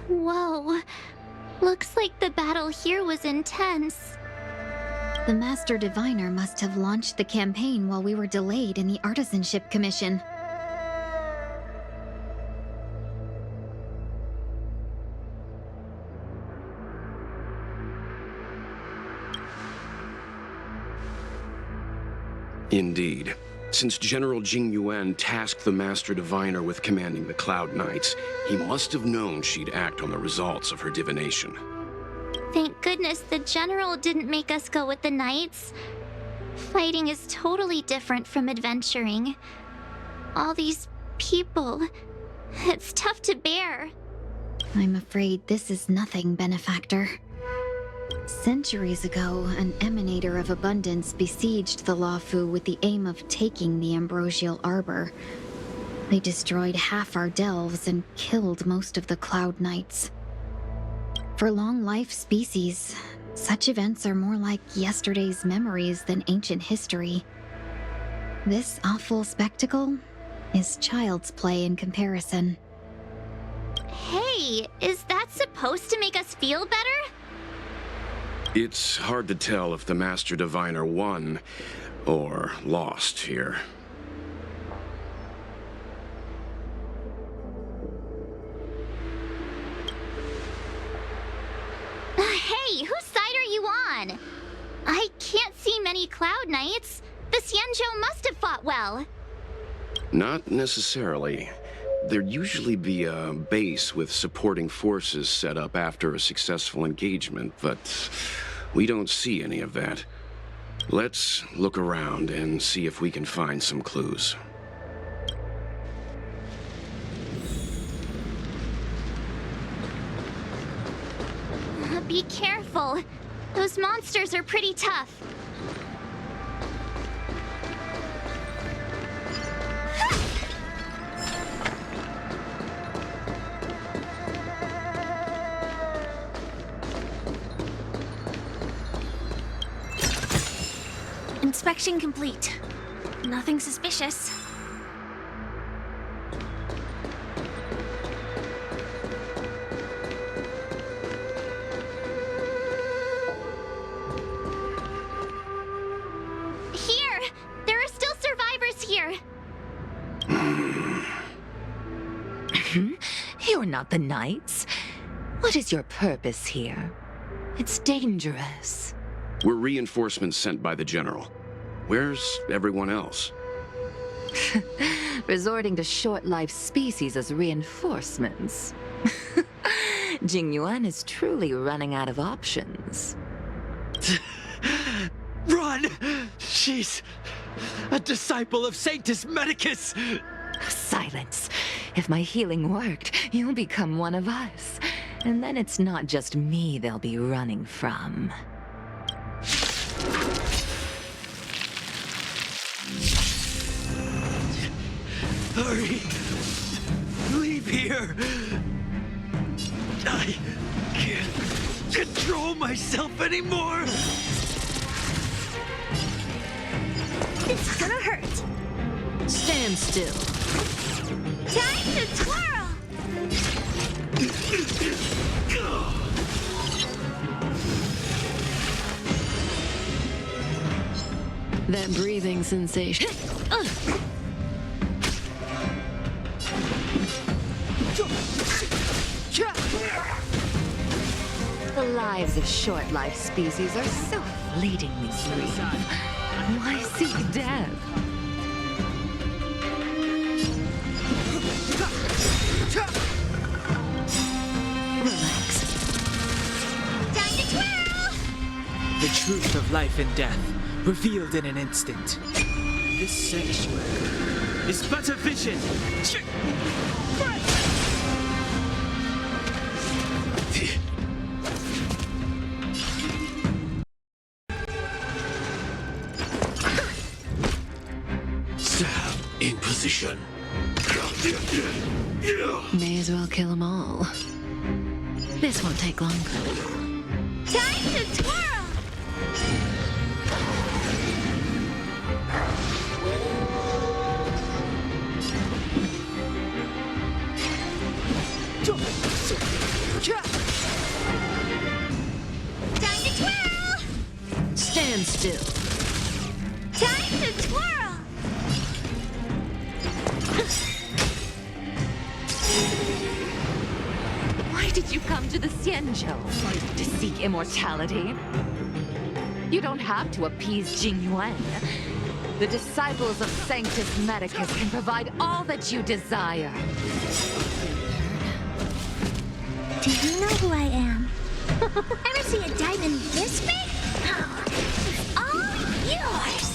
Whoa. Looks like the battle here was intense. The Master Diviner must have launched the campaign while we were delayed in the Artisanship Commission. Indeed. Since General Jing Yuan tasked the Master Diviner with commanding the Cloud Knights, he must have known she'd act on the results of her divination. Thank goodness the General didn't make us go with the Knights. Fighting is totally different from adventuring. All these people, it's tough to bear. I'm afraid this is nothing, Benefactor. Centuries ago, an emanator of abundance besieged the Luofu with the aim of taking the Ambrosial Arbor. They destroyed half our delves and killed most of the Cloud Knights. For long-life species, such events are more like yesterday's memories than ancient history. This awful spectacle is child's play in comparison. Hey, is that supposed to make us feel better? It's hard to tell if the Master Diviner won or lost here. Hey, whose side are you on? I can't see many Cloud Knights. The Xianzhou must have fought well. Not necessarily. There'd usually be a base with supporting forces set up after a successful engagement, but we don't see any of that. Let's look around and see if we can find some clues. Be careful. Those monsters are pretty tough. Inspection complete. Nothing suspicious. Here! There are still survivors here! You're not the Knights. What is your purpose here? It's dangerous. We're reinforcements sent by the General. Where's everyone else? Resorting to short-life species as reinforcements. Jing Yuan is truly running out of options. Run! She's a disciple of Sanctus Medicus! Silence. If my healing worked, you'll become one of us. And then it's not just me they'll be running from. Hurry! Leave here! I can't control myself anymore! It's gonna hurt. Stand still. Time to twirl! That breathing sensation. The lives of short-life species are so fleetingly brief. Why seek death? life and death, revealed in an instant. This sanctuary is but a vision. Stab in position. May as well kill them all. This won't take long. Time to twirl! Time to twirl! Stand still. Time to twirl! Why did you come to the Xianzhou? To seek immortality? You don't have to appease Jing Yuan. The disciples of Sanctus Medicus can provide all that you desire. Do you know who I am? Ever see a diamond this big? Oh, it's all yours!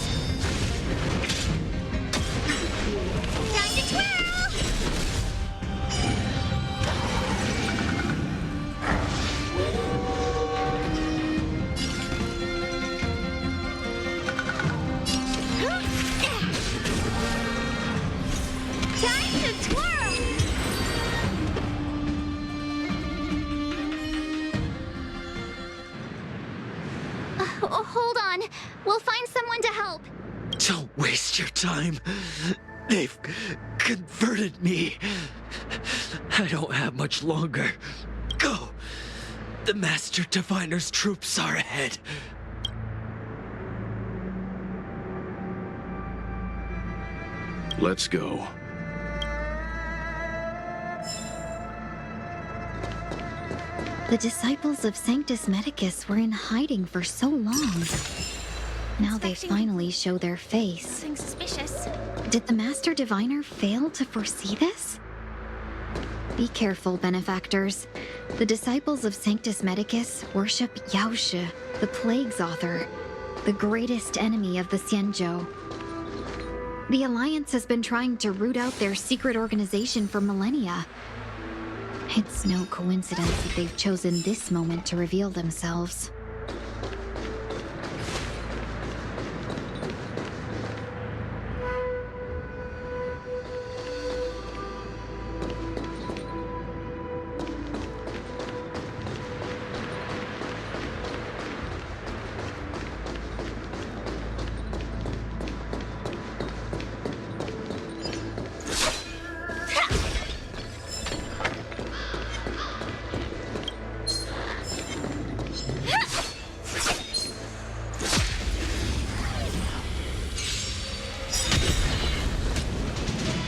Time to twirl! Time to twirl! Hold on. We'll find someone to help. Don't waste your time. They've converted me. I don't have much longer. Go. The Master Diviner's troops are ahead. Let's go. The disciples of Sanctus Medicus were in hiding for so long. Now they finally show their face. Nothing suspicious. Did the Master Diviner fail to foresee this? Be careful, benefactors. The disciples of Sanctus Medicus worship Yaoshi, the Plague's author, the greatest enemy of the Xianzhou. The Alliance has been trying to root out their secret organization for millennia. It's no coincidence that they've chosen this moment to reveal themselves.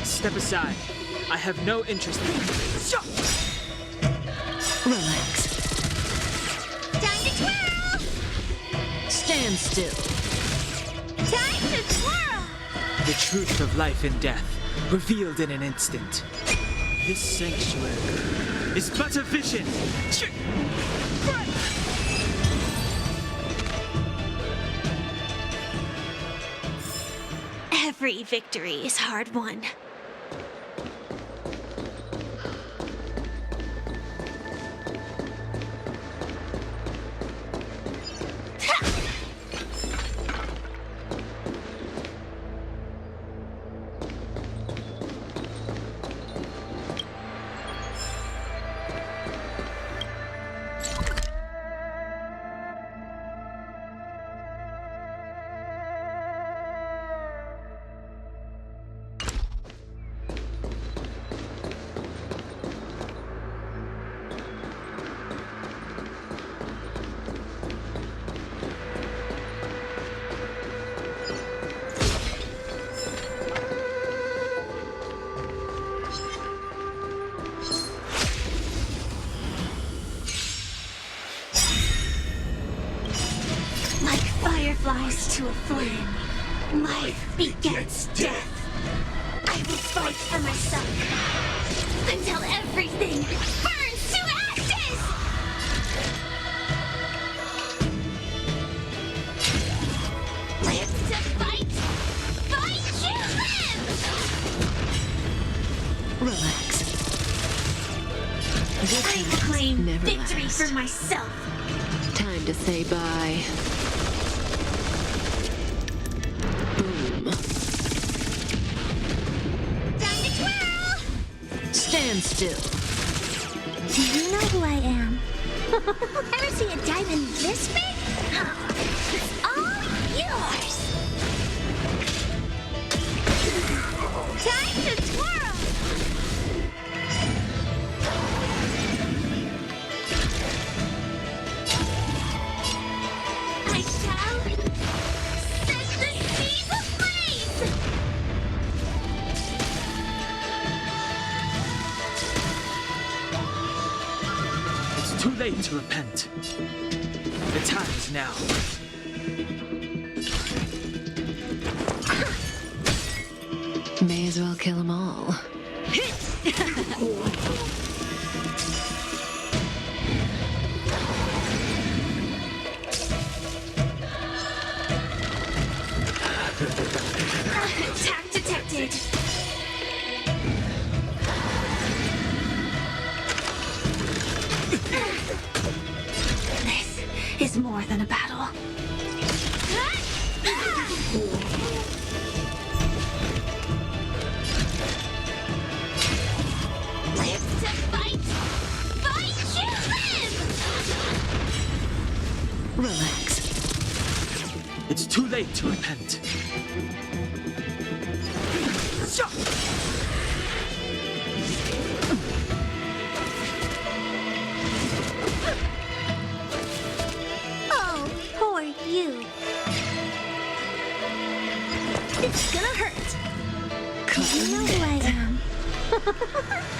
Step aside. I have no interest in... Relax. Time to twirl! Stand still. Time to twirl! The truth of life and death, revealed in an instant. This sanctuary is but a vision. Every victory is hard won. Fireflies to a flame. Life begets death. I will fight for myself until everything burns to ashes! Relax. Good I times claim never victory last. for myself. Time to say bye. Boom. Time to twirl! Stand still. Do you know who I am? Ever see a diamond this big? Oh, it's all yours! Time to twirl! I shall set the seas ablaze! It's too late to repent. The time is now. May as well kill them all. Attack detected! This is more than a battle. Live to fight! Fight to live! Relax. It's too late to repent. Oh, poor you. It's gonna hurt. Do you know who I am?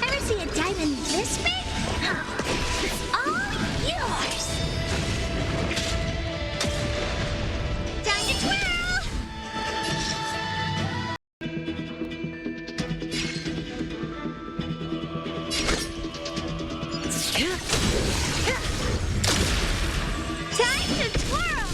Ever see a diamond this big? Oh, it's all yours! Time to twirl! Time to twirl!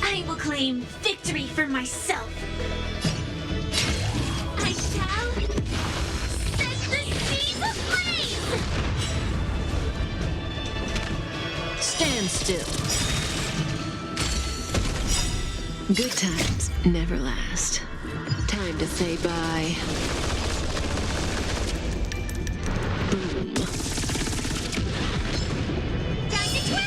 I will claim victory for myself. I shall set the seas ablaze! Stand still. Good times never last. Time to say bye. Boom. Time to twirl!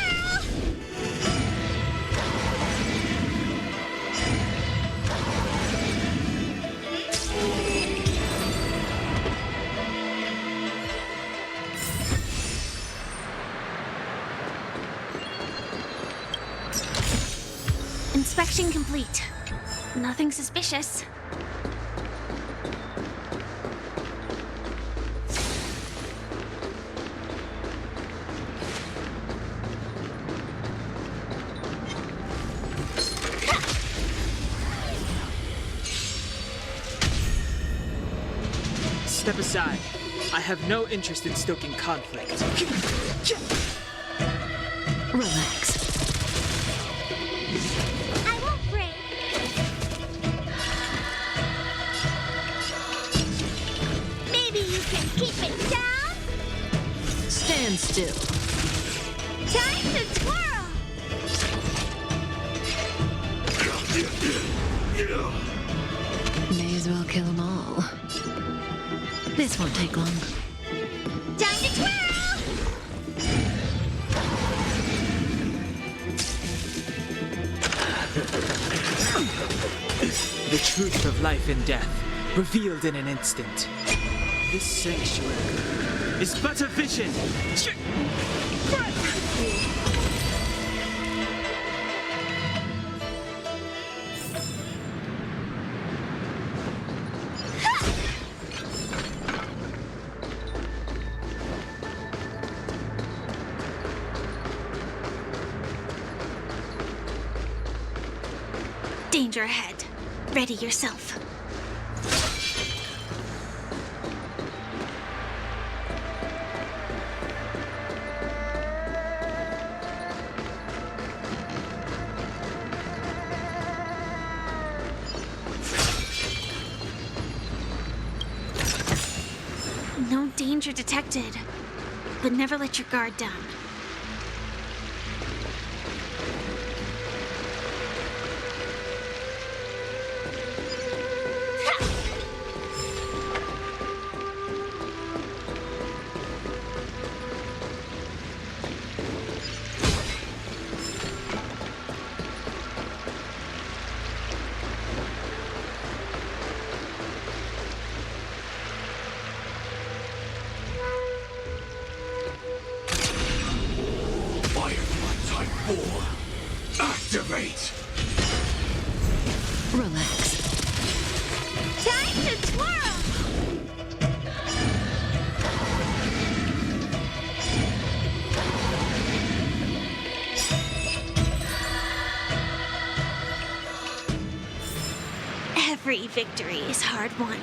Inspection complete. Nothing suspicious. Step aside. I have no interest in stoking conflict. Relax. I won't break. Maybe you can keep it down? Stand still. Time to twirl! May as well kill them all. This won't take long. Time to twirl! The truth of life and death, revealed in an instant. This sanctuary is but a vision. Danger ahead. Ready yourself. danger detected, but never let your guard down. Type 4. Activate! Relax. Time to twirl! Every victory is hard won.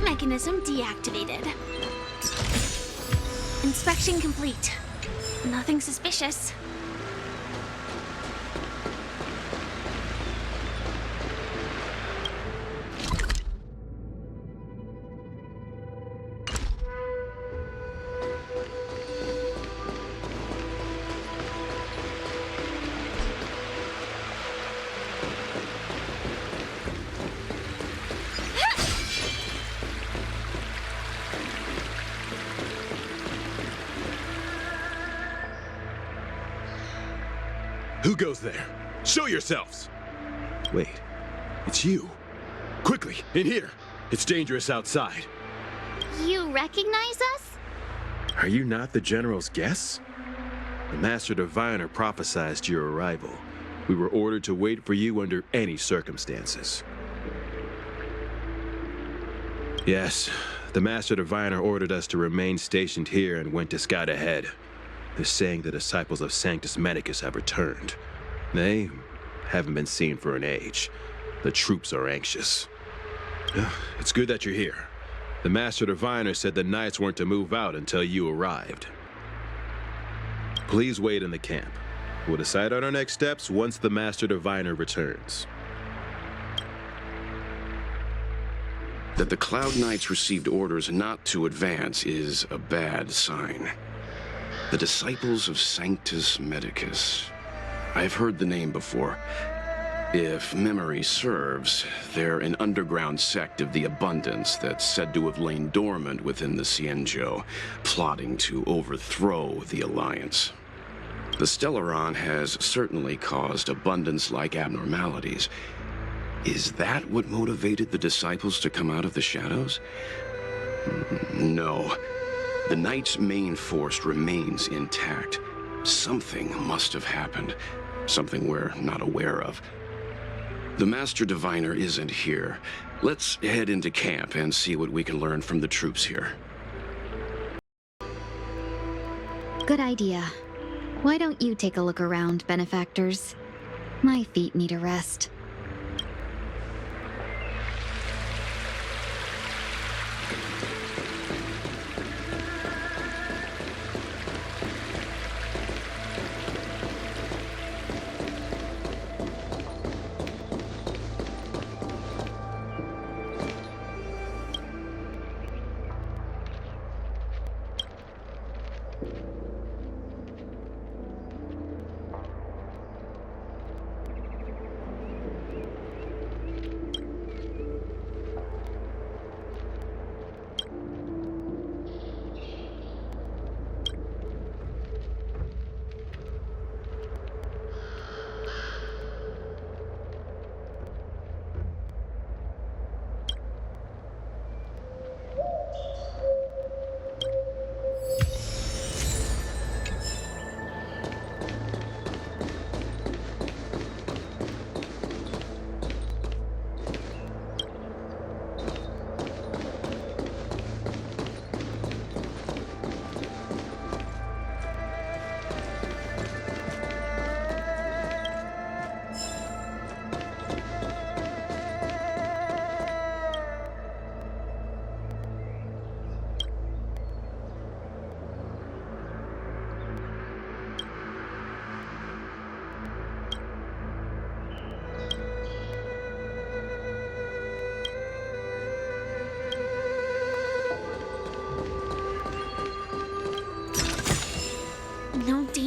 Mechanism deactivated. Inspection complete. Nothing suspicious. Who goes there? Show yourselves! Wait, it's you. Quickly, in here. It's dangerous outside. You recognize us? Are you not the General's guests? The Master Diviner prophesied your arrival. We were ordered to wait for you under any circumstances. Yes, the Master Diviner ordered us to remain stationed here and went to scout ahead. They're saying the disciples of Sanctus Medicus have returned. They haven't been seen for an age. The troops are anxious. It's good that you're here. The Master Diviner said the Knights weren't to move out until you arrived. Please wait in the camp. We'll decide on our next steps once the Master Diviner returns. That the Cloud Knights received orders not to advance is a bad sign. The disciples of Sanctus Medicus. I've heard the name before. If memory serves, they're an underground sect of the Abundance that's said to have lain dormant within the Xianzhou, plotting to overthrow the Alliance. The Stellaron has certainly caused Abundance-like abnormalities. Is that what motivated the disciples to come out of the shadows? No. The Knight's main force remains intact. Something must have happened. Something we're not aware of. The Master Diviner isn't here. Let's head into camp and see what we can learn from the troops here. Good idea. Why don't you take a look around, benefactors? My feet need a rest.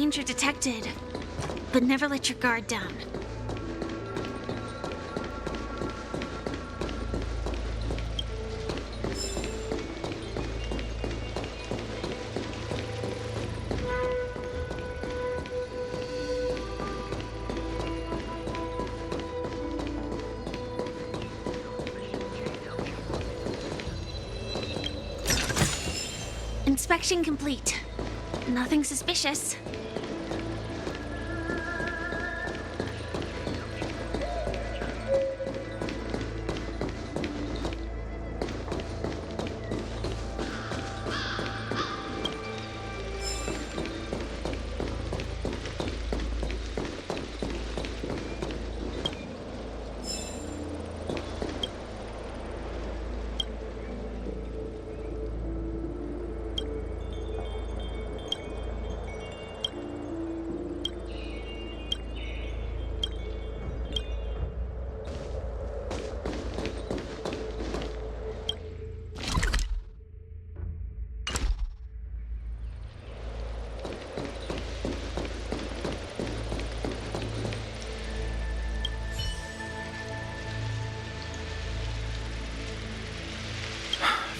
danger detected, but never let your guard down. Inspection complete. Nothing suspicious.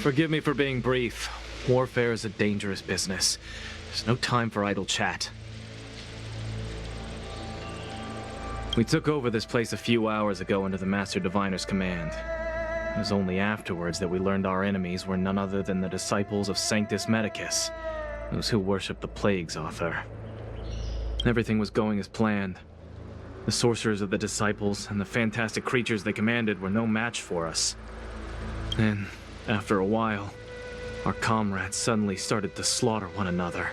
Forgive me for being brief. Warfare is a dangerous business. There's no time for idle chat. We took over this place a few hours ago under the Master Diviner's command. It was only afterwards that we learned our enemies were none other than the disciples of Sanctus Medicus, those who worship the Plague's author. Everything was going as planned. The sorcerers of the disciples and the fantastic creatures they commanded were no match for us. Then, after a while, our comrades suddenly started to slaughter one another.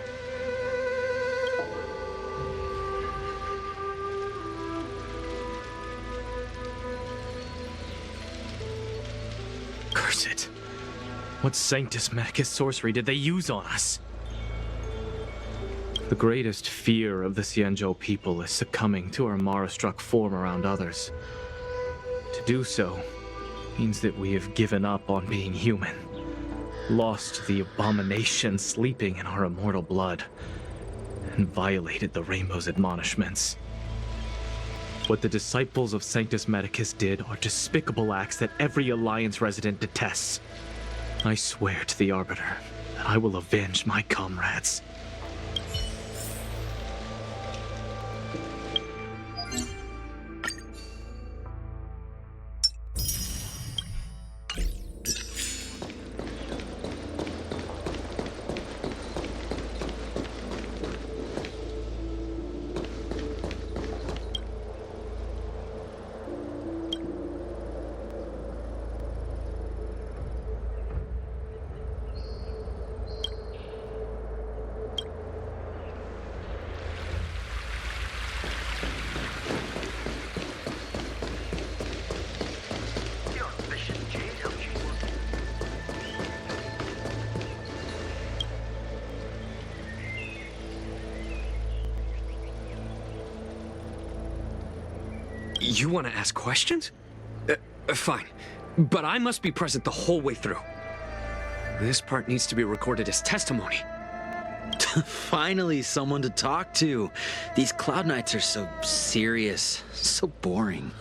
Curse it. What Sanctus Medicus sorcery did they use on us? The greatest fear of the Xianzhou people is succumbing to our Mara-struck form around others. To do so means that we have given up on being human, lost the abomination sleeping in our immortal blood, and violated the Rainbow's admonishments. What the disciples of Sanctus Medicus did are despicable acts that every Alliance resident detests. I swear to the Arbiter that I will avenge my comrades. You want to ask questions? Fine. But I must be present the whole way through. This part needs to be recorded as testimony. Finally, someone to talk to. These Cloud Knights are so serious, so boring.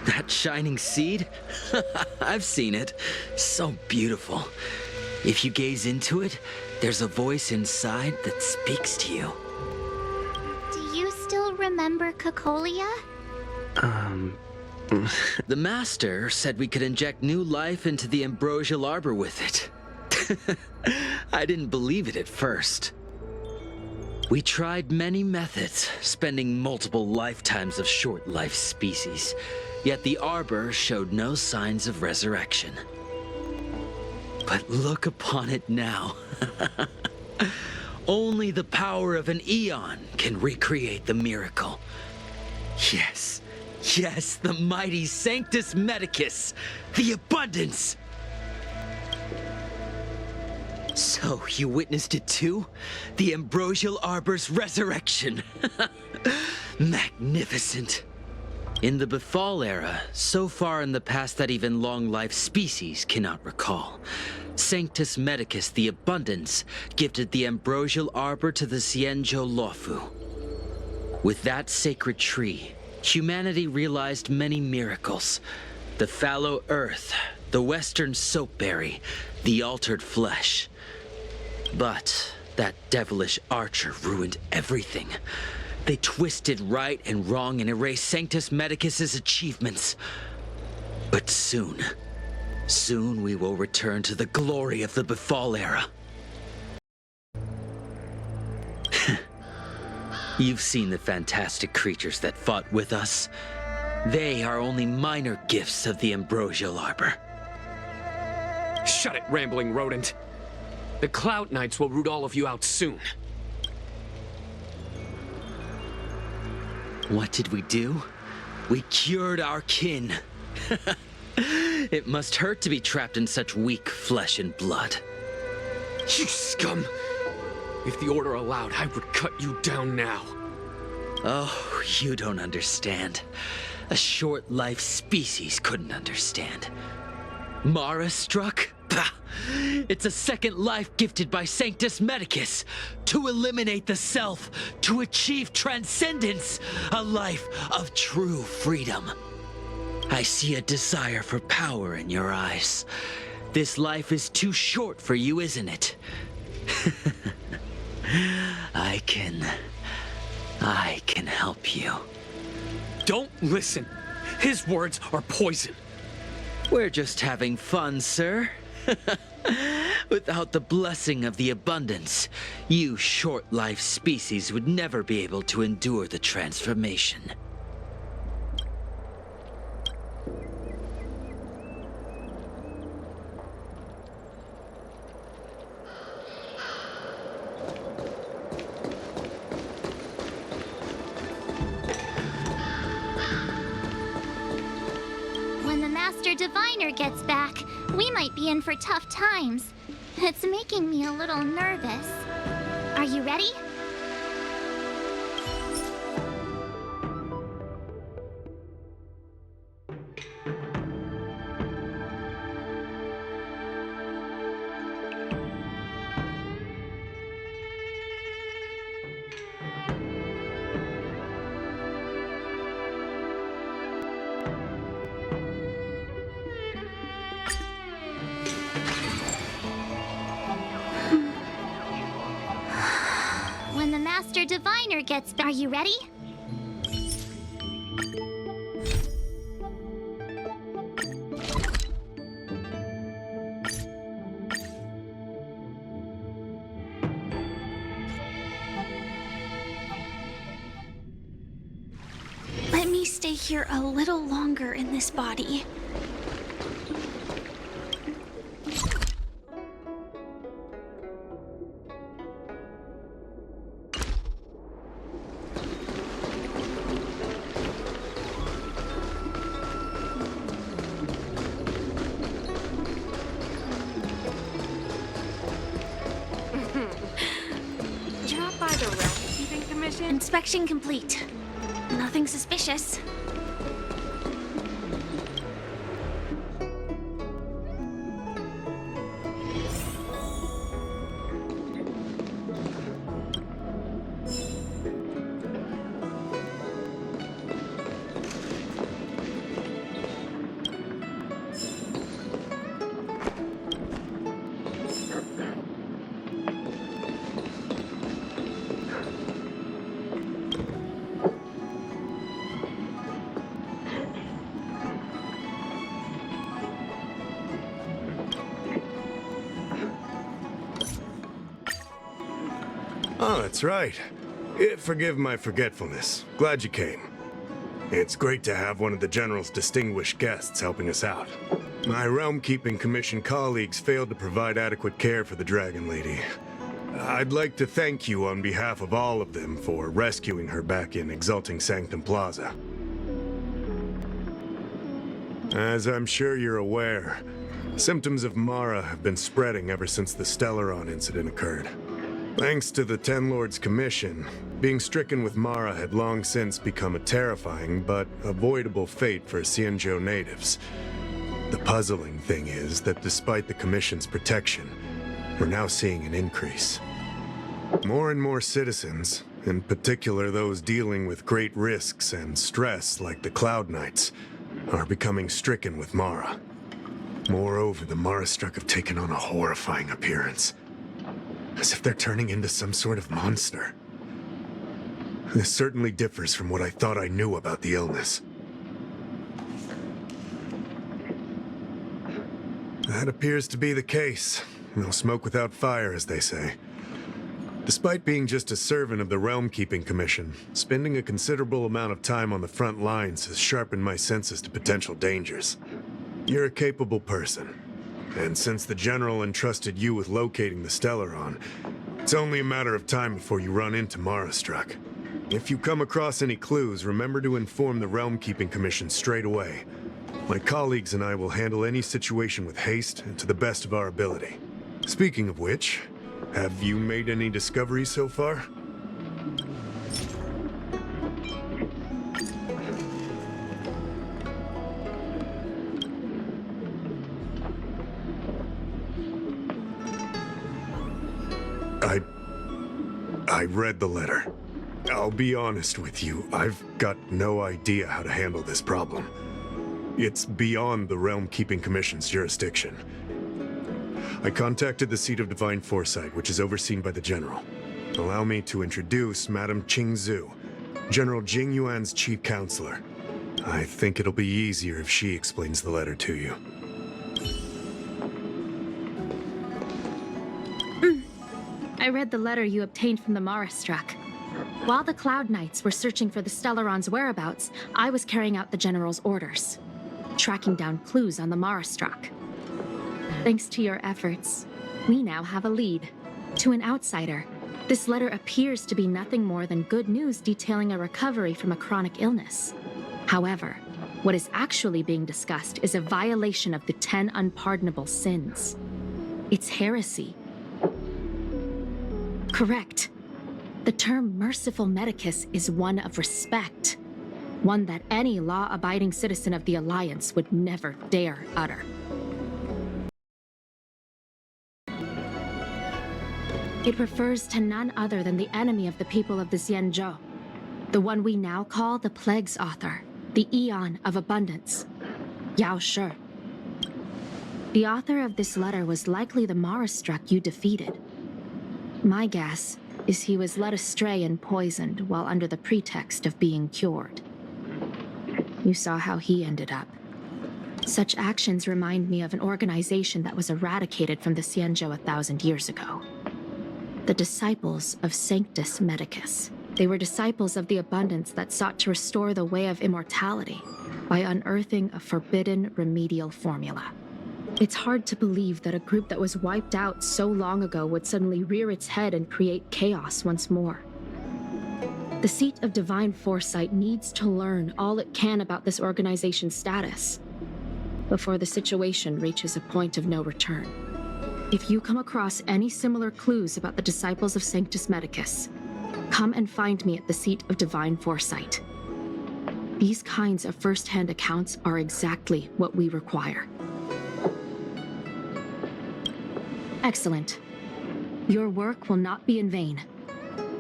That shining seed? I've seen it. So beautiful. If you gaze into it, there's a voice inside that speaks to you. Do you still remember Cocolia? The Master said we could inject new life into the ambrosial arbor with it. I didn't believe it at first. We tried many methods, spending multiple lifetimes of short-life species, yet the arbor showed no signs of resurrection. But look upon it now. Only the power of an eon can recreate the miracle. Yes, yes, the mighty Sanctus Medicus, the abundance. So, you witnessed it too? The ambrosial arbor's resurrection. Magnificent. In the Befall era, so far in the past that even long-life species cannot recall. Sanctus Medicus, the Abundance, gifted the ambrosial arbor to the Xianzhou Luofu. With that sacred tree, humanity realized many miracles. The fallow earth, the western soapberry, the altered flesh. But that devilish archer ruined everything. They twisted right and wrong and erased Sanctus Medicus's achievements. But soon we will return to the glory of the Befall era. You've seen the fantastic creatures that fought with us. They are only minor gifts of the ambrosial arbor. Shut it, rambling rodent. The Cloud Knights will root all of you out soon. What did we do? We cured our kin. It must hurt to be trapped in such weak flesh and blood. You scum! If the Order allowed, I would cut you down now. Oh, you don't understand. A short-life species couldn't understand. Mara struck? Pah! It's a second life gifted by Sanctus Medicus to eliminate the self, to achieve transcendence, a life of true freedom. I see a desire for power in your eyes. This life is too short for you, isn't it? I can help you. Don't listen. His words are poison. We're just having fun, sir. Without the blessing of the Abundance, you short-life species would never be able to endure the transformation. When the Master Diviner gets back, we might be in for tough times. It's making me a little nervous. Are you ready? When the Master Diviner gets back, are you ready? Let me stay here a little longer in this body. Drop by the Record-Keeping Commission? Inspection complete. Nothing suspicious. Oh, that's right. Forgive my forgetfulness. Glad you came. It's great to have one of the General's distinguished guests helping us out. My Realm-Keeping Commission colleagues failed to provide adequate care for the Dragon Lady. I'd like to thank you on behalf of all of them for rescuing her back in Exalting Sanctum Plaza. As I'm sure you're aware, symptoms of Mara have been spreading ever since the Stellaron incident occurred. Thanks to the Ten Lords' Commission, being stricken with Mara had long since become a terrifying but avoidable fate for Xianzhou natives. The puzzling thing is that despite the Commission's protection, we're now seeing an increase. More and more citizens, in particular those dealing with great risks and stress like the Cloud Knights, are becoming stricken with Mara. Moreover, the Marastruck have taken on a horrifying appearance, as if they're turning into some sort of monster. This certainly differs from what I thought I knew about the illness. That appears to be the case. No smoke without fire, as they say. Despite being just a servant of the Realm Keeping Commission, spending a considerable amount of time on the front lines has sharpened my senses to potential dangers. You're a capable person, and since the General entrusted you with locating the Stellaron, it's only a matter of time before you run into Marastruck. If you come across any clues, remember to inform the Realm Keeping Commission straight away. My colleagues and I will handle any situation with haste and to the best of our ability. Speaking of which, have you made any discoveries so far? I read the letter. I'll be honest with you, I've got no idea how to handle this problem. It's beyond the Realm Keeping Commission's jurisdiction. I contacted the seat of Divine Foresight, which is overseen by the General. Allow me to introduce Madame Qingzhu, General Jing Yuan's chief counselor. I think it'll be easier if she explains the letter to you. I read the letter you obtained from the Marastruck. While the Cloud Knights were searching for the Stellaron's whereabouts, I was carrying out the General's orders, tracking down clues on the Marastruck. Thanks to your efforts, we now have a lead. To an outsider, this letter appears to be nothing more than good news detailing a recovery from a chronic illness. However, what is actually being discussed is a violation of the 10 unpardonable sins. It's heresy. Correct. The term merciful medicus is one of respect, one that any law-abiding citizen of the Alliance would never dare utter. It refers to none other than the enemy of the people of the Xianzhou, the one we now call the Plague's author, the Aeon of Abundance, Yao Shi. The author of this letter was likely the Marastruck you defeated. My guess is he was led astray and poisoned while under the pretext of being cured. You saw how he ended up. Such actions remind me of an organization that was eradicated from the Xianzhou 1,000 years ago. The disciples of Sanctus Medicus. They were disciples of the abundance that sought to restore the way of immortality by unearthing a forbidden remedial formula. It's hard to believe that a group that was wiped out so long ago would suddenly rear its head and create chaos once more. The seat of Divine Foresight needs to learn all it can about this organization's status before the situation reaches a point of no return. If you come across any similar clues about the disciples of Sanctus Medicus, come and find me at the seat of Divine Foresight. These kinds of first-hand accounts are exactly what we require. Excellent. Your work will not be in vain.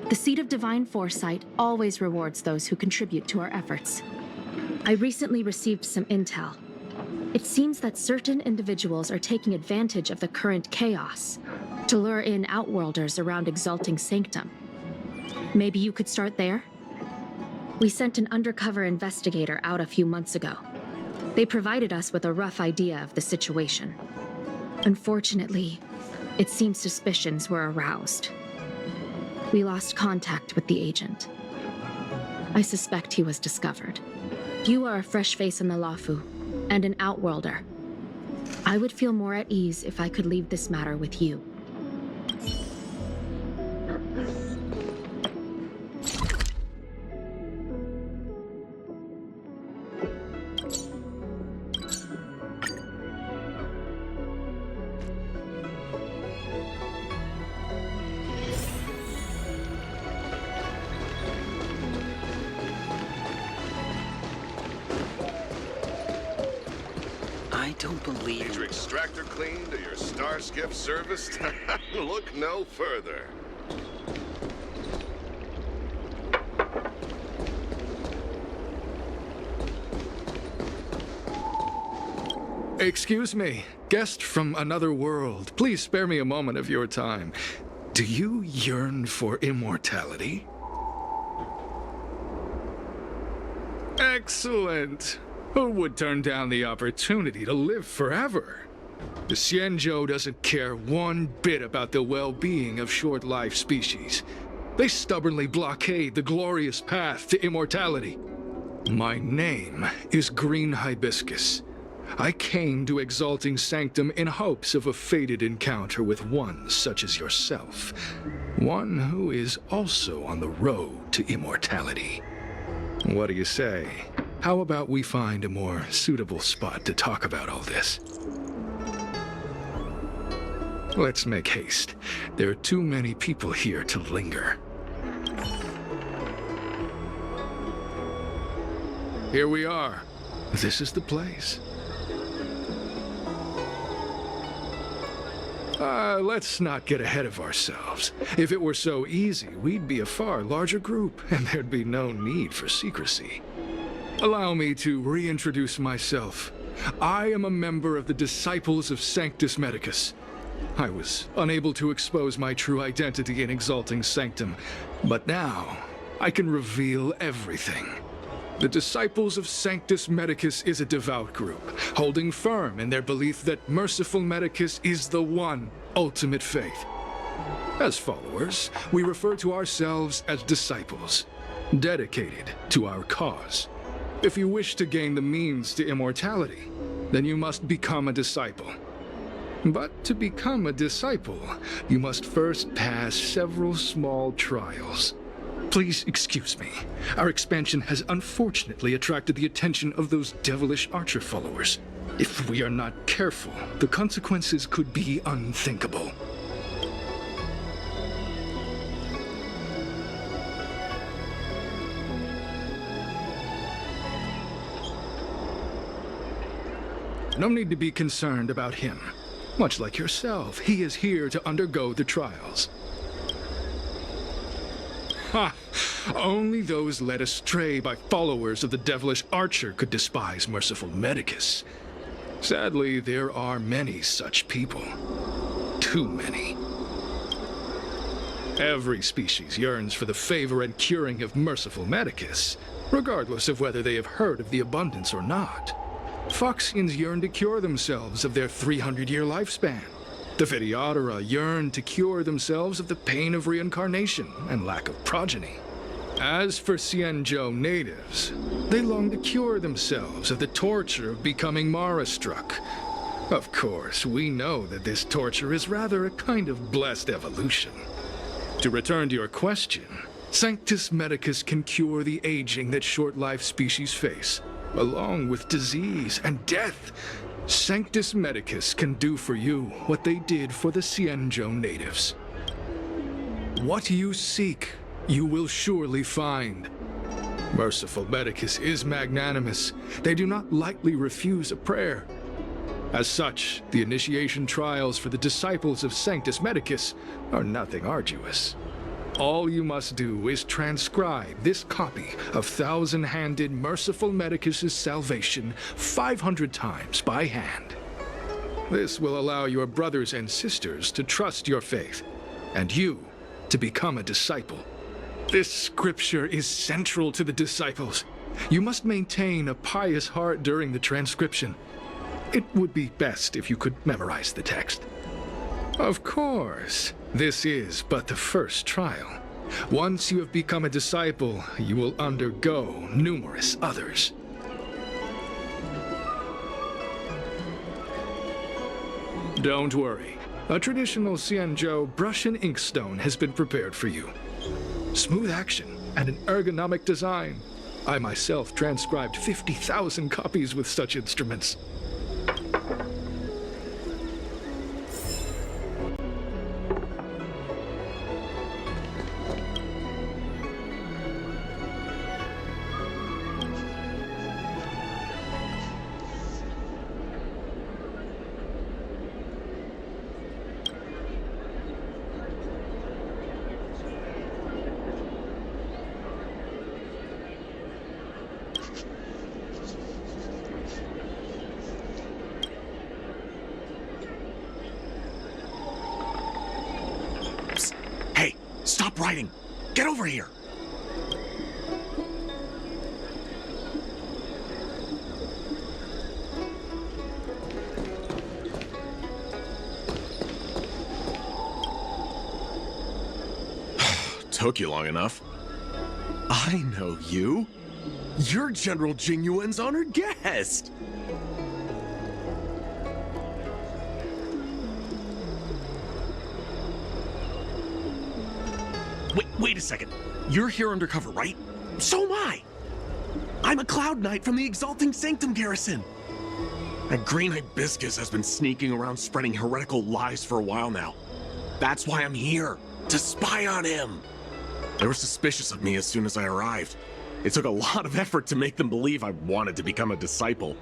The seat of Divine Foresight always rewards those who contribute to our efforts. I recently received some intel. It seems that certain individuals are taking advantage of the current chaos to lure in outworlders around Exalting Sanctum. Maybe you could start there? We sent an undercover investigator out a few months ago. They provided us with a rough idea of the situation. Unfortunately, it seems suspicions were aroused. We lost contact with the agent. I suspect he was discovered. You are a fresh face in the Lafu, and an outworlder. I would feel more at ease if I could leave this matter with you. I I don't believe... Need your extractor cleaned or your star skiff serviced? Look no further. Excuse me, guest from another world. Please spare me a moment of your time. Do you yearn for immortality? Excellent. Who would turn down the opportunity to live forever? The Xianzhou doesn't care one bit about the well-being of short-life species. They stubbornly blockade the glorious path to immortality. My name is Green Hibiscus. I came to Exalting Sanctum in hopes of a fated encounter with one such as yourself. One who is also on the road to immortality. What do you say? How about we find a more suitable spot to talk about all this? Let's make haste. There are too many people here to linger. Here we are. This is the place. Let's not get ahead of ourselves. If it were so easy, we'd be a far larger group, and there'd be no need for secrecy. Allow me to reintroduce myself. I am a member of the Disciples of Sanctus Medicus. I was unable to expose my true identity in Exalting Sanctum, but now I can reveal everything. The Disciples of Sanctus Medicus is a devout group, holding firm in their belief that Merciful Medicus is the one ultimate faith. As followers, we refer to ourselves as disciples, dedicated to our cause. If you wish to gain the means to immortality, then you must become a disciple. But to become a disciple, you must first pass several small trials. Please excuse me. Our expansion has unfortunately attracted the attention of those devilish archer followers. If we are not careful, the consequences could be unthinkable. No need to be concerned about him. Much like yourself, he is here to undergo the trials. Ha! Only those led astray by followers of the devilish archer could despise Merciful Medicus. Sadly, there are many such people. Too many. Every species yearns for the favor and curing of Merciful Medicus, regardless of whether they have heard of the abundance or not. Foxians yearn to cure themselves of their 300-year lifespan. The Videodora yearn to cure themselves of the pain of reincarnation and lack of progeny. As for Xianzhou natives, they long to cure themselves of the torture of becoming Mara-struck. Of course, we know that this torture is rather a kind of blessed evolution. To return to your question, Sanctus Medicus can cure the aging that short-life species face, along with disease and death. Sanctus Medicus can do for you what they did for the Xianzhou natives. What you seek, you will surely find. Merciful Medicus is magnanimous. They do not lightly refuse a prayer. As such, the initiation trials for the Disciples of Sanctus Medicus are nothing arduous. All you must do is transcribe this copy of Thousand-Handed Merciful Medicus's Salvation 500 times by hand. This will allow your brothers and sisters to trust your faith, and you to become a disciple. This scripture is central to the disciples. You must maintain a pious heart during the transcription. It would be best if you could memorize the text. Of course, this is but the first trial. Once you have become a disciple, you will undergo numerous others. Don't worry. A traditional Xianzhou brush and inkstone has been prepared for you. Smooth action and an ergonomic design. I myself transcribed 50,000 copies with such instruments. Stop writing! Get over here! Took you long enough. I know you. You're General Jingyuan's honored guest. Wait a second. You're here undercover, right? So am I. I'm a Cloud Knight from the Exalting Sanctum Garrison. That green hibiscus has been sneaking around spreading heretical lies for a while now. That's why I'm here, to spy on him. They were suspicious of me as soon as I arrived. It took a lot of effort to make them believe I wanted to become a disciple.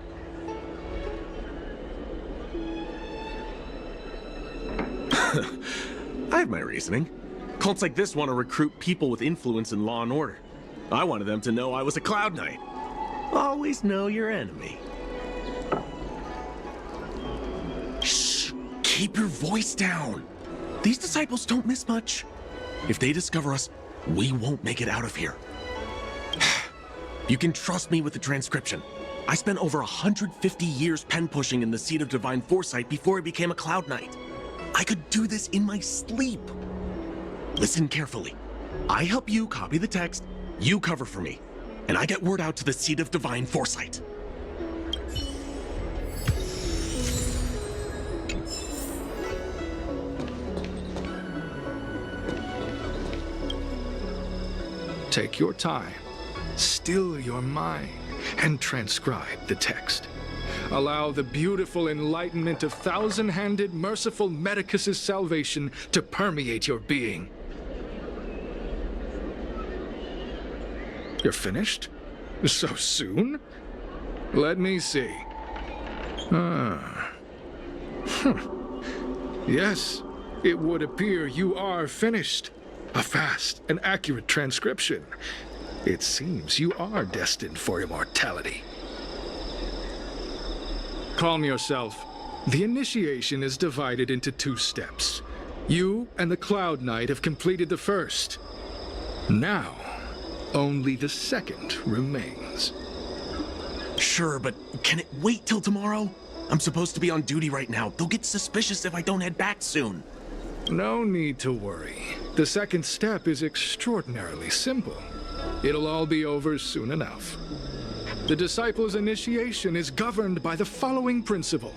I have my reasoning. Cults like this want to recruit people with influence in law and order. I wanted them to know I was a Cloud Knight. Always know your enemy. Shh! Keep your voice down. These disciples don't miss much. If they discover us, we won't make it out of here. You can trust me with the transcription. I spent over 150 years pen pushing in the seat of divine foresight before I became a Cloud Knight. I could do this in my sleep. Listen carefully. I help you copy the text, you cover for me, and I get word out to the seat of divine foresight. Take your time, still your mind, and transcribe the text. Allow the beautiful enlightenment of thousand-handed, merciful Medicus' salvation to permeate your being. You're finished? So soon? Let me see. Yes, it would appear you are finished. A fast and accurate transcription. It seems you are destined for immortality. Calm yourself. The initiation is divided into 2 steps. You and the Cloud Knight have completed the first. Now, only the second remains. Sure, but can it wait till tomorrow? I'm supposed to be on duty right now. They'll get suspicious if I don't head back soon. No need to worry. The second step is extraordinarily simple. It'll all be over soon enough. The disciple's initiation is governed by the following principle.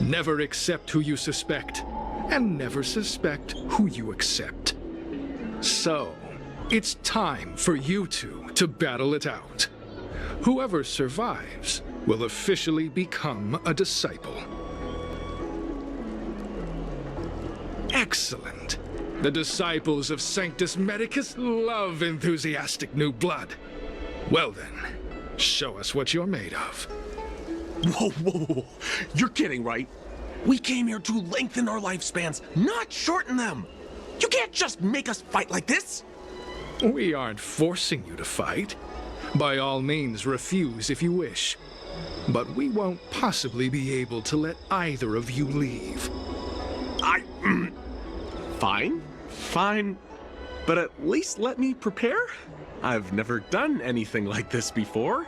Never accept who you suspect, and never suspect who you accept. So, it's time for you two to battle it out. Whoever survives will officially become a disciple. Excellent. The disciples of Sanctus Medicus love enthusiastic new blood. Well then, show us what you're made of. Whoa. You're kidding, right? We came here to lengthen our lifespans, not shorten them. You can't just make us fight like this. We aren't forcing you to fight. By all means, refuse if you wish. But we won't possibly be able to let either of you leave. Fine. But at least let me prepare. I've never done anything like this before.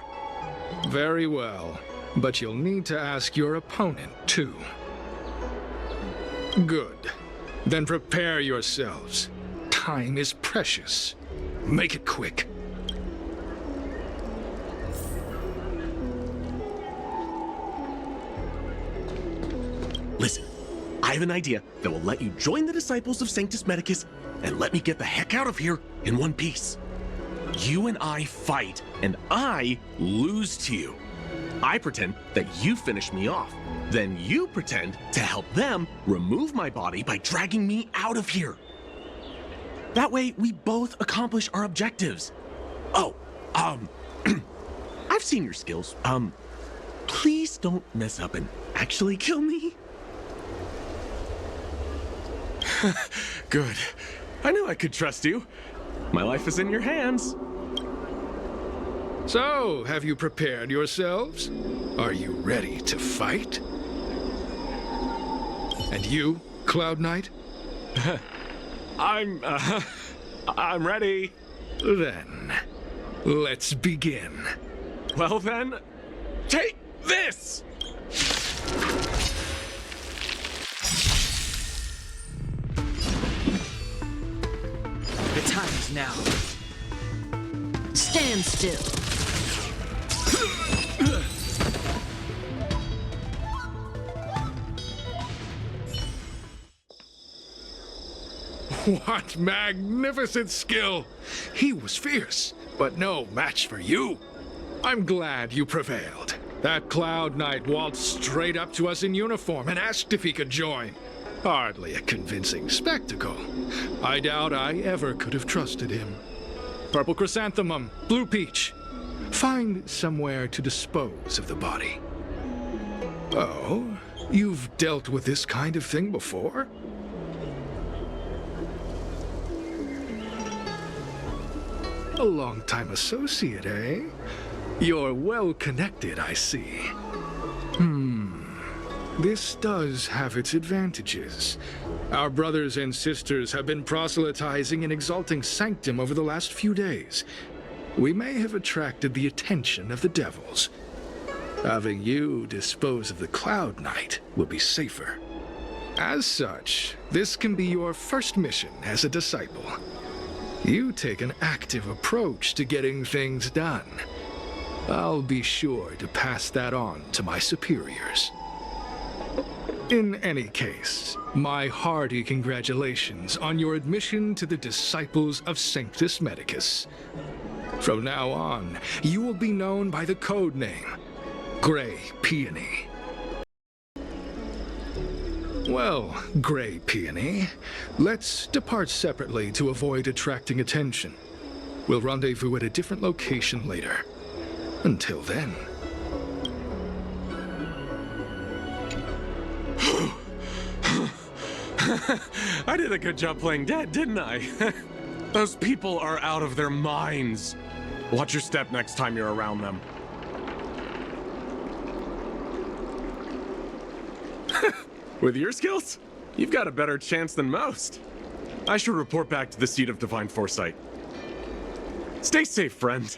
Very well. But you'll need to ask your opponent, too. Good. Then prepare yourselves. Time is precious. Make it quick. Listen, I have an idea that will let you join the disciples of Sanctus Medicus and let me get the heck out of here in one piece. You and I fight, and I lose to you. I pretend that you finish me off. Then you pretend to help them remove my body by dragging me out of here. That way, we both accomplish our objectives. Oh, I've seen your skills. Please don't mess up and actually kill me. Good. I knew I could trust you. My life is in your hands. So, have you prepared yourselves? Are you ready to fight? And you, Cloud Knight? I'm ready. Then, let's begin. Well then, take this! The time is now. Stand still. What magnificent skill! He was fierce, but no match for you. I'm glad you prevailed. That Cloud Knight waltzed straight up to us in uniform and asked if he could join. Hardly a convincing spectacle. I doubt I ever could have trusted him. Purple chrysanthemum, blue peach. Find somewhere to dispose of the body. Oh, you've dealt with this kind of thing before? A long-time associate, eh? You're well-connected, I see. This does have its advantages. Our brothers and sisters have been proselytizing and exalting Sanctum over the last few days. We may have attracted the attention of the devils. Having you dispose of the Cloud Knight will be safer. As such, this can be your first mission as a disciple. You take an active approach to getting things done. I'll be sure to pass that on to my superiors. In any case, my hearty congratulations on your admission to the Disciples of Sanctus Medicus. From now on, you will be known by the code name, Gray Peony. Well, Gray Peony, let's depart separately to avoid attracting attention. We'll rendezvous at a different location later. Until then. I did a good job playing dead, didn't I? Those people are out of their minds. Watch your step next time you're around them. With your skills, you've got a better chance than most. I should report back to the Seat of Divine Foresight. Stay safe, friend.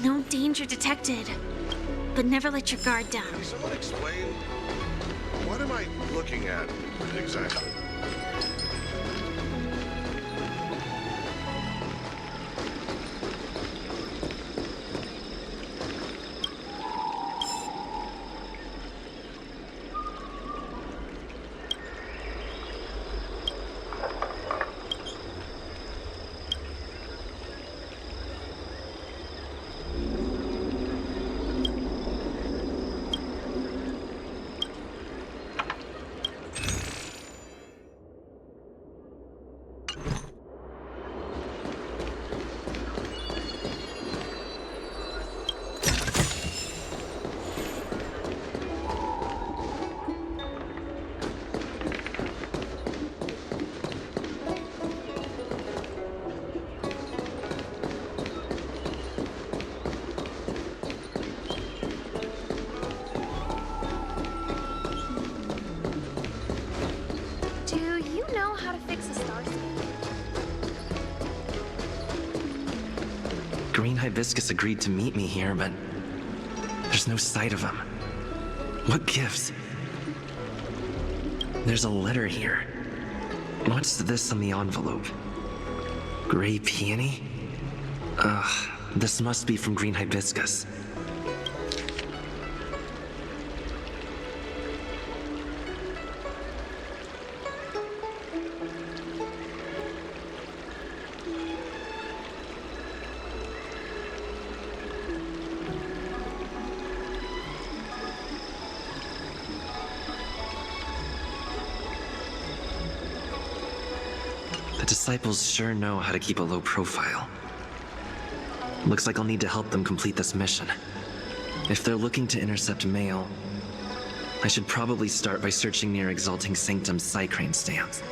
No danger detected. But never let your guard down. Can someone explain? What am I looking at exactly? Green Hibiscus agreed to meet me here, but there's no sight of him. What gives? There's a letter here. What's this on the envelope? Gray peony? Ugh, this must be from Green Hibiscus. The disciples sure know how to keep a low profile. Looks like I'll need to help them complete this mission. If they're looking to intercept mail, I should probably start by searching near Exalting Sanctum's Psycrane stands.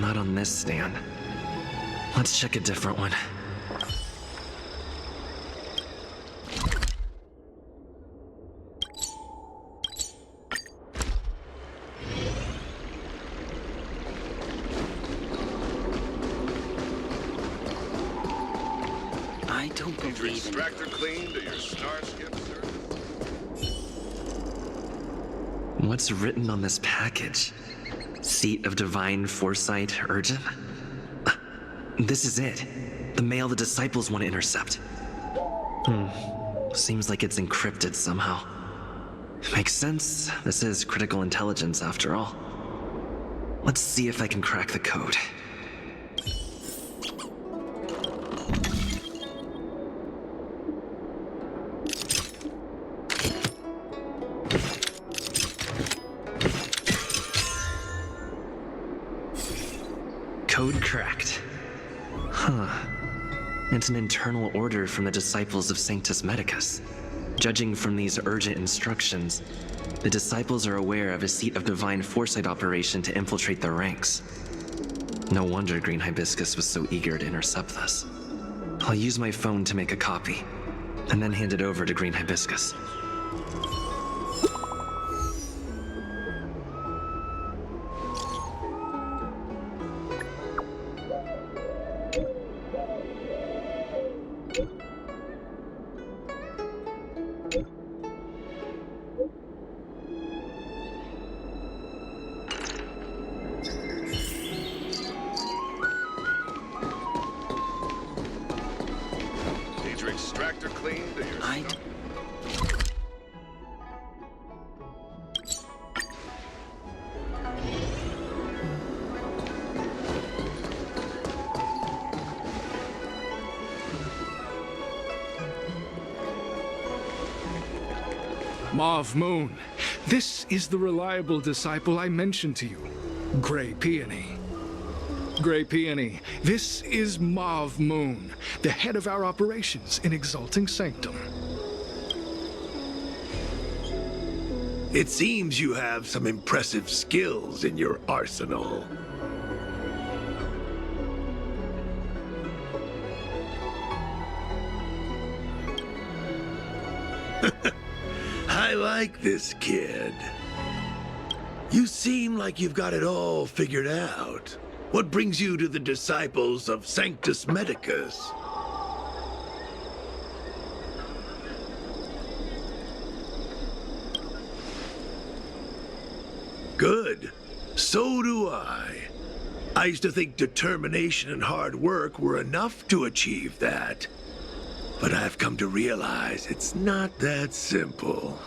Not on this stand. Let's check a different one. I don't believe it. Extractor clean to your starship, sir. What's written on this package? Seat of Divine Foresight, urgent? This is it. The mail the disciples want to intercept. Seems like it's encrypted somehow. Makes sense. This is critical intelligence after all. Let's see if I can crack the code. Code cracked. Huh. It's an internal order from the disciples of Sanctus Medicus. Judging from these urgent instructions, the disciples are aware of a Seat of Divine Foresight operation to infiltrate their ranks. No wonder Green Hibiscus was so eager to intercept this. I'll use my phone to make a copy, and then hand it over to Green Hibiscus. Extractor clean to your Mauve Moon. This is the reliable disciple I mentioned to you, Grey Peony. Grey Peony, this is Mauve Moon, the head of our operations in Exalting Sanctum. It seems you have some impressive skills in your arsenal. I like this kid. You seem like you've got it all figured out. What brings you to the disciples of Sanctus Medicus? Good. So do I. I used to think determination and hard work were enough to achieve that. But I've come to realize it's not that simple.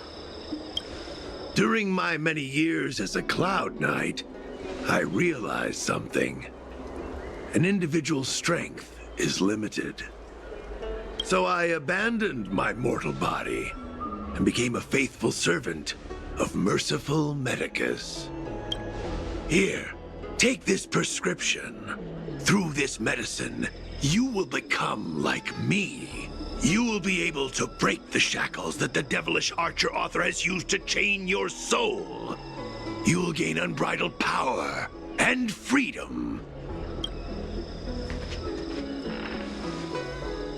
During my many years as a Cloud Knight, I realized something. An individual's strength is limited. So I abandoned my mortal body and became a faithful servant of merciful Medicus. Here, take this prescription. Through this medicine, you will become like me. You will be able to break the shackles that the devilish archer author has used to chain your soul. You will gain unbridled power and freedom.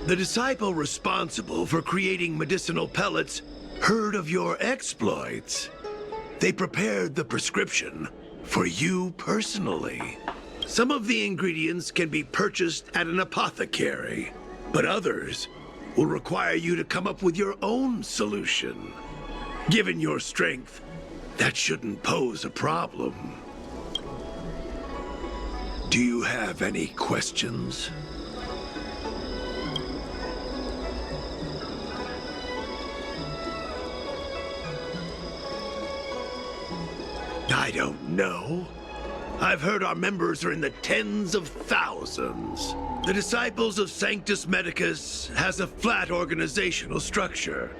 The disciple responsible for creating medicinal pellets heard of your exploits. They prepared the prescription for you personally. Some of the ingredients can be purchased at an apothecary, but others will require you to come up with your own solution. Given your strength, that shouldn't pose a problem. Do you have any questions? I don't know. I've heard our members are in the tens of thousands. The Disciples of Sanctus Medicus has a flat organizational structure.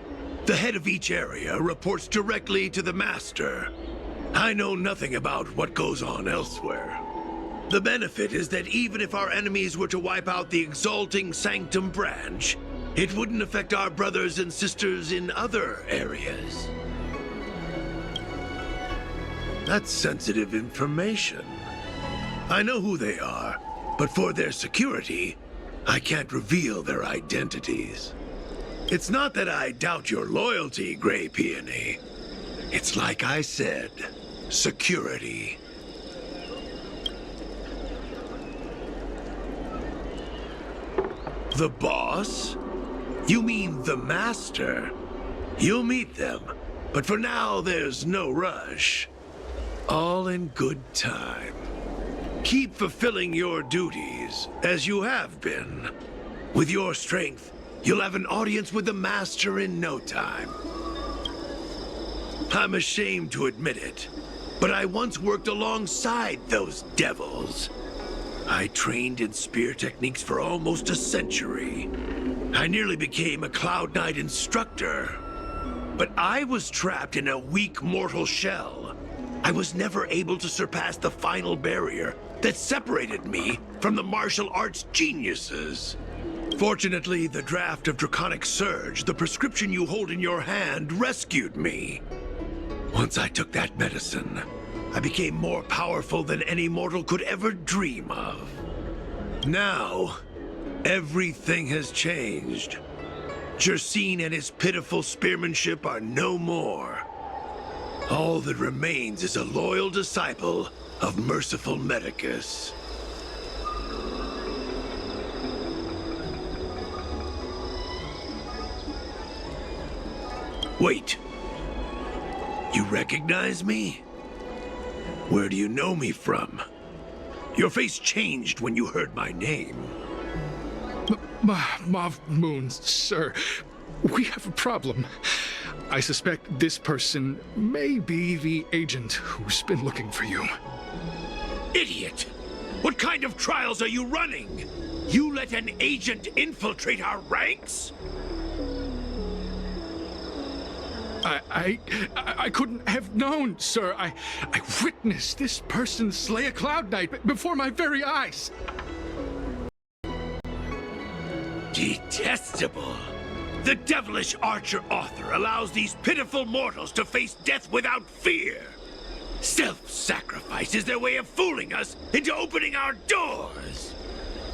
The head of each area reports directly to the Master. I know nothing about what goes on elsewhere. The benefit is that even if our enemies were to wipe out the Exalting Sanctum branch, it wouldn't affect our brothers and sisters in other areas. That's sensitive information. I know who they are, but for their security, I can't reveal their identities. It's not that I doubt your loyalty, Grey Peony. It's like I said, security. The boss? You mean the Master? You'll meet them, but for now there's no rush. All in good time. Keep fulfilling your duties, as you have been. With your strength, you'll have an audience with the Master in no time. I'm ashamed to admit it, but I once worked alongside those devils. I trained in spear techniques for almost a century. I nearly became a Cloud Knight instructor. But I was trapped in a weak mortal shell. I was never able to surpass the final barrier that separated me from the martial arts geniuses. Fortunately, the draft of Draconic Surge, the prescription you hold in your hand, rescued me. Once I took that medicine, I became more powerful than any mortal could ever dream of. Now, everything has changed. Zhixin and his pitiful spearmanship are no more. All that remains is a loyal disciple of merciful Medicus. Wait. You recognize me? Where do you know me from? Your face changed when you heard my name. Mauve Moon, sir. We have a problem. I suspect this person may be the agent who's been looking for you. Idiot! What kind of trials are you running? You let an agent infiltrate our ranks? I couldn't have known, sir. I witnessed this person slay a Cloud Knight before my very eyes. Detestable! The devilish archer author allows these pitiful mortals to face death without fear. Self-sacrifice is their way of fooling us into opening our doors.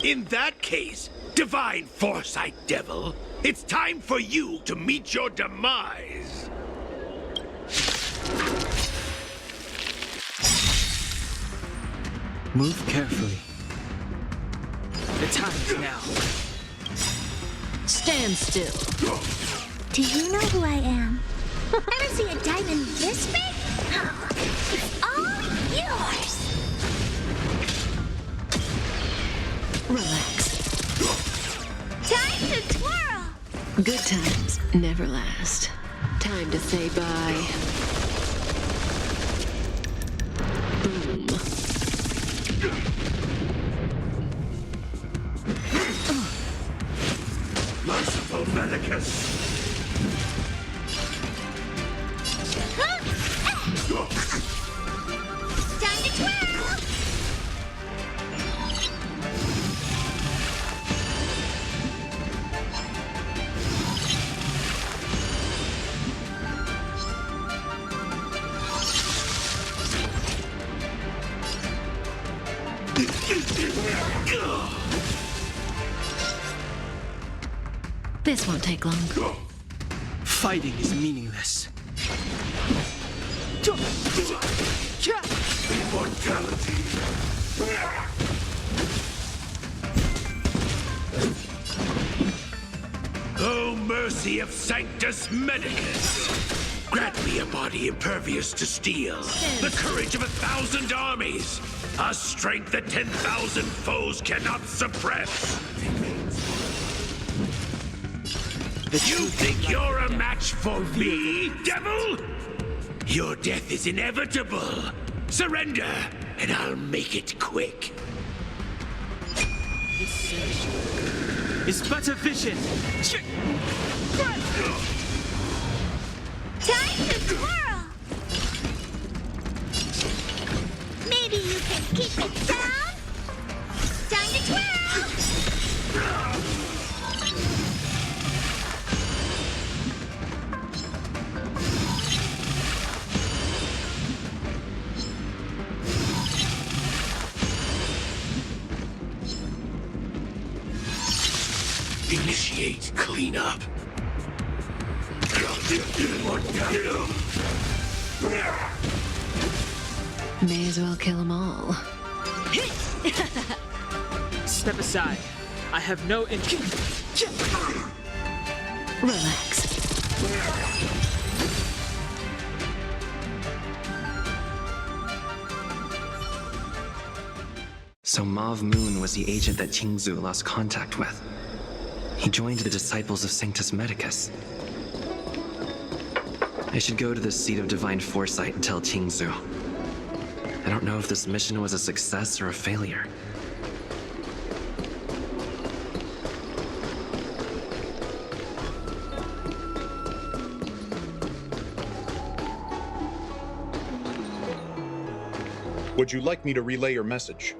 In that case, divine foresight devil, it's time for you to meet your demise. Move carefully. The time is now. Stand still. Do you know who I am? Ever see a diamond this big? It's all yours. Relax. Time to twirl. Good times never last. Time to say bye. Boom. Merciful Medicus! Time to twirl. This won't take long. Fighting is meaningless. Immortality! Oh, mercy of Sanctus Medicus! Grant me a body impervious to steel, the courage of 1,000 armies, a strength that 10,000 foes cannot suppress. You think you're a match for me, devil? Your death is inevitable. Surrender, and I'll make it quick. This surge is but a vision. Time to twirl. Maybe you can keep it down. Time to twirl. Initiate cleanup. May as well kill them all. Step aside. I have no interest. Relax. So Mauve Moon was the agent that Xianzhou lost contact with. He joined the Disciples of Sanctus Medicus. I should go to the seat of Divine Foresight and tell Xianzhou. I don't know if this mission was a success or a failure. Would you like me to relay your message?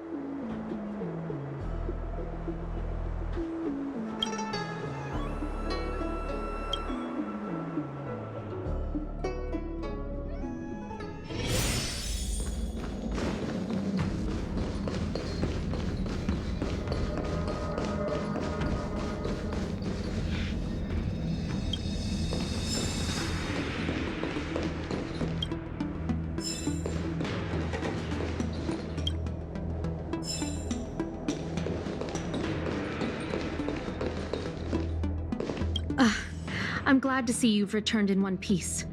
I'm glad to see you've returned in one piece.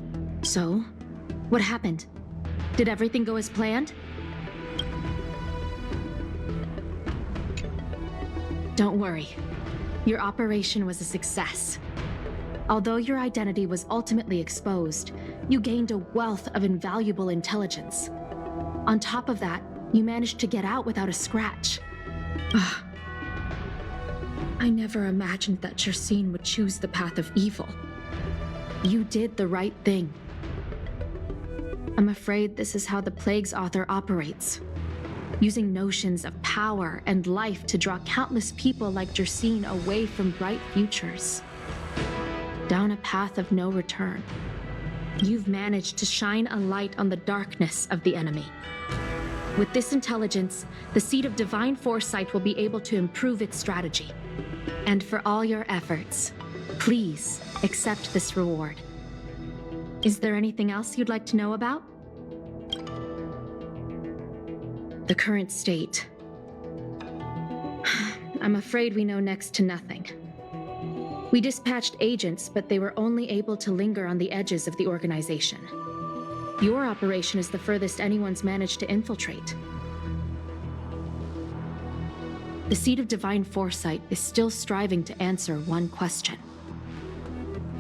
So, what happened? Did everything go as planned? Don't worry. Your operation was a success. Although your identity was ultimately exposed, you gained a wealth of invaluable intelligence. On top of that, you managed to get out without a scratch. I never imagined that Zhixin would choose the path of evil. You did the right thing. I'm afraid this is how the Plague's author operates, using notions of power and life to draw countless people like Zhixin away from bright futures, down a path of no return. You've managed to shine a light on the darkness of the enemy. With this intelligence, the Seed of Divine Foresight will be able to improve its strategy. And for all your efforts, please accept this reward. Is there anything else you'd like to know about? The current state. I'm afraid we know next to nothing. We dispatched agents, but they were only able to linger on the edges of the organization. Your operation is the furthest anyone's managed to infiltrate. The Seed of Divine Foresight is still striving to answer one question.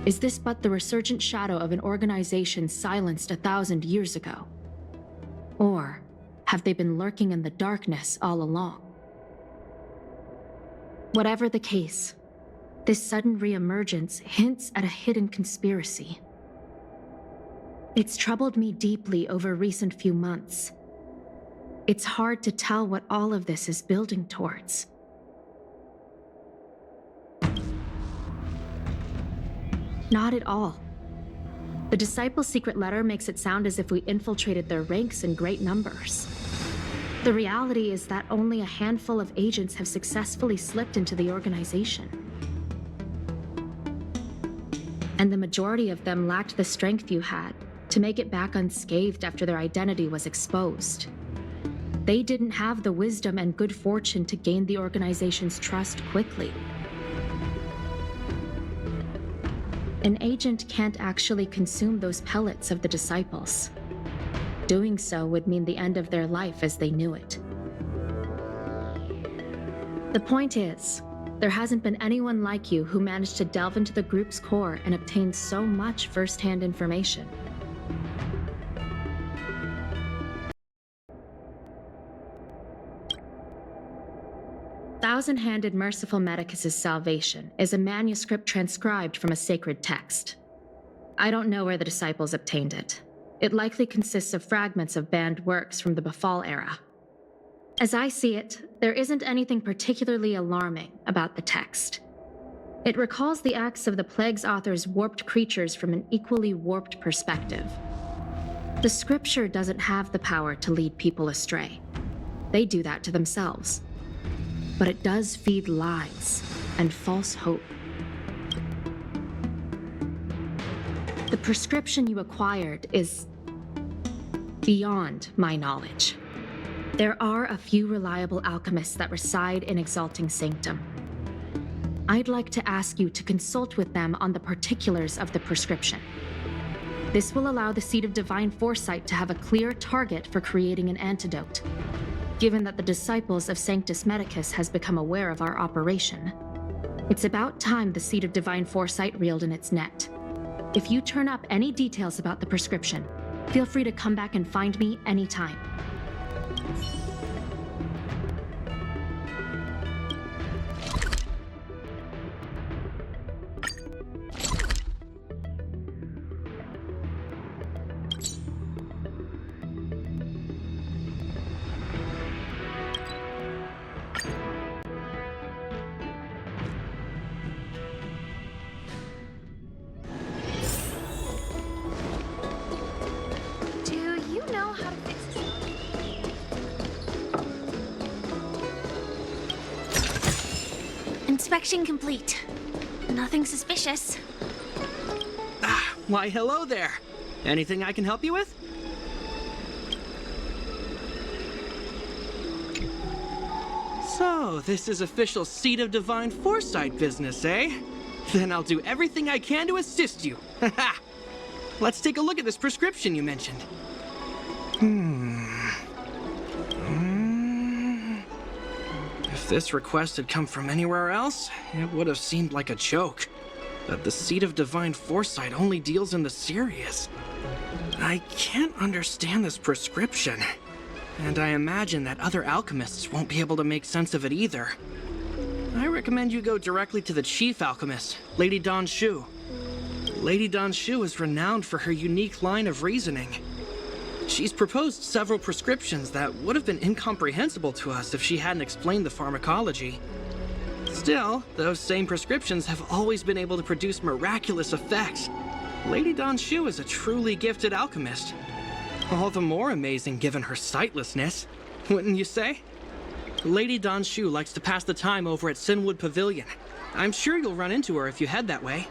Is this but the resurgent shadow of an organization silenced 1,000 years ago? Or have they been lurking in the darkness all along? Whatever the case, this sudden reemergence hints at a hidden conspiracy. It's troubled me deeply over recent few months. It's hard to tell what all of this is building towards. Not at all. The Disciples' secret letter makes it sound as if we infiltrated their ranks in great numbers. The reality is that only a handful of agents have successfully slipped into the organization. And the majority of them lacked the strength you had to make it back unscathed after their identity was exposed. They didn't have the wisdom and good fortune to gain the organization's trust quickly. An agent can't actually consume those pellets of the Disciples. Doing so would mean the end of their life as they knew it. The point is, there hasn't been anyone like you who managed to delve into the group's core and obtain so much first-hand information. Thousand-Handed Merciful Medicus' Salvation is a manuscript transcribed from a sacred text. I don't know where the Disciples obtained it. It likely consists of fragments of banned works from the Befall era. As I see it, there isn't anything particularly alarming about the text. It recalls the acts of the Plague's author's warped creatures from an equally warped perspective. The scripture doesn't have the power to lead people astray. They do that to themselves. But it does feed lies and false hope. The prescription you acquired is beyond my knowledge. There are a few reliable alchemists that reside in Exalting Sanctum. I'd like to ask you to consult with them on the particulars of the prescription. This will allow the Seed of Divine Foresight to have a clear target for creating an antidote. Given that the Disciples of Sanctus Medicus has become aware of our operation, it's about time the Seed of Divine Foresight reeled in its net. If you turn up any details about the prescription, feel free to come back and find me anytime. Inspection complete. Nothing suspicious. Why, hello there. Anything I can help you with? So, this is official Seed of Divine Foresight business, eh? Then I'll do everything I can to assist you. Let's take a look at this prescription you mentioned. If this request had come from anywhere else, it would have seemed like a joke. But the Seed of Divine Foresight only deals in the serious. I can't understand this prescription, and I imagine that other alchemists won't be able to make sense of it either. I recommend you go directly to the Chief Alchemist, Lady Dawn Shu. Lady Danshu is renowned for her unique line of reasoning. She's proposed several prescriptions that would have been incomprehensible to us if she hadn't explained the pharmacology. Still, those same prescriptions have always been able to produce miraculous effects. Lady Danshu is a truly gifted alchemist. All the more amazing given her sightlessness, wouldn't you say? Lady Danshu likes to pass the time over at Sinwood Pavilion. I'm sure you'll run into her if you head that way.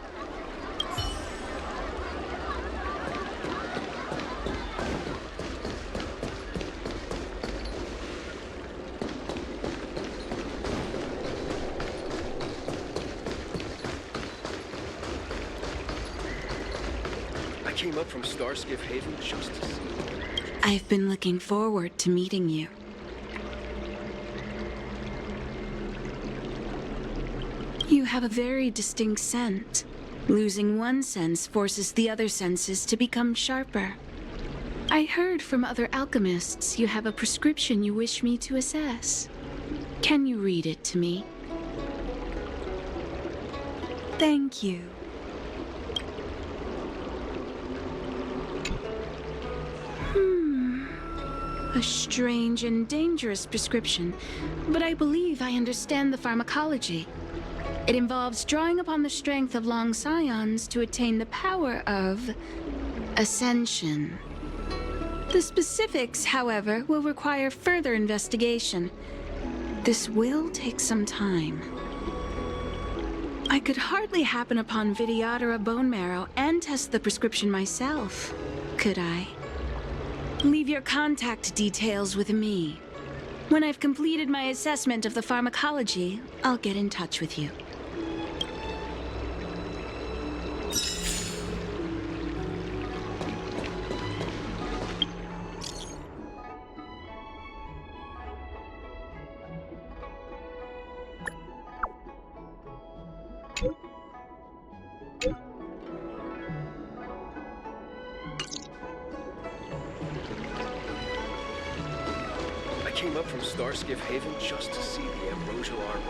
I came up from Starskiff Haven just to see you. I've been looking forward to meeting you. You have a very distinct scent. Losing one sense forces the other senses to become sharper. I heard from other alchemists you have a prescription you wish me to assess. Can you read it to me? Thank you. A strange and dangerous prescription, but I believe I understand the pharmacology. It involves drawing upon the strength of long scions to attain the power of ascension. The specifics, however, will require further investigation. This will take some time. I could hardly happen upon Vidyadhara bone marrow and test the prescription myself, could I? Leave your contact details with me. When I've completed my assessment of the pharmacology, I'll get in touch with you. I came up from Starskiff Haven just to see the Ambrosial Armor.